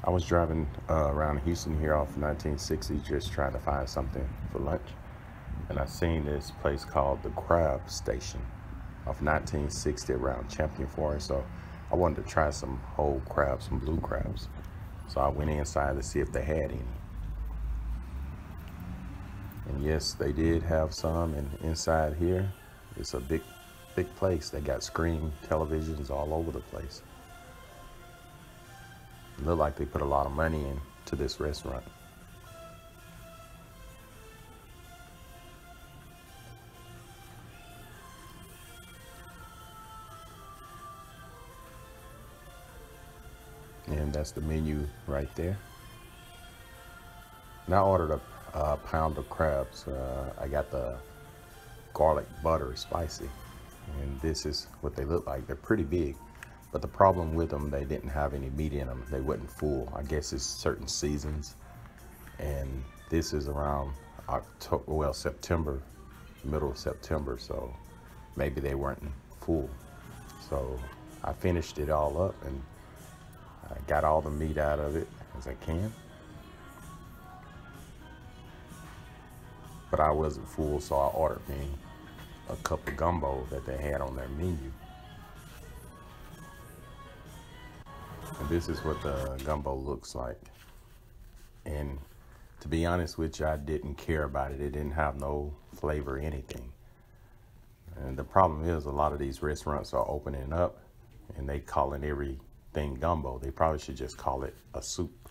I was driving around Houston here off 1960, just trying to find something for lunch. And I seen this place called the Crab Station off 1960 around Champion Forest. So I wanted to try some whole crabs, some blue crabs. So I went inside to see if they had any. And yes, they did have some. And inside here, it's a big place. They got screen televisions all over the place. It looked like they put a lot of money into this restaurant. And that's the menu right there. And I ordered a pound of crabs. I got the garlic butter spicy. And this is what they look like. They're pretty big. But the problem with them, they didn't have any meat in them. They wasn't full. I guess it's certain seasons. And this is around October, well, September, middle of September. So maybe they weren't full. So I finished it all up and I got all the meat out of it as I can. But I wasn't full, so I ordered me a cup of gumbo that they had on their menu. And this is what the gumbo looks like. And to be honest with you, I didn't care about it. It didn't have no flavor or anything. And the problem is a lot of these restaurants are opening up and they calling everything gumbo. They probably should just call it a soup.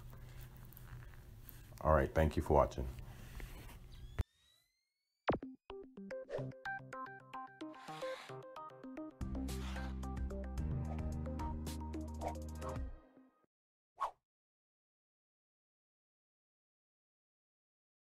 All right, thank you for watching.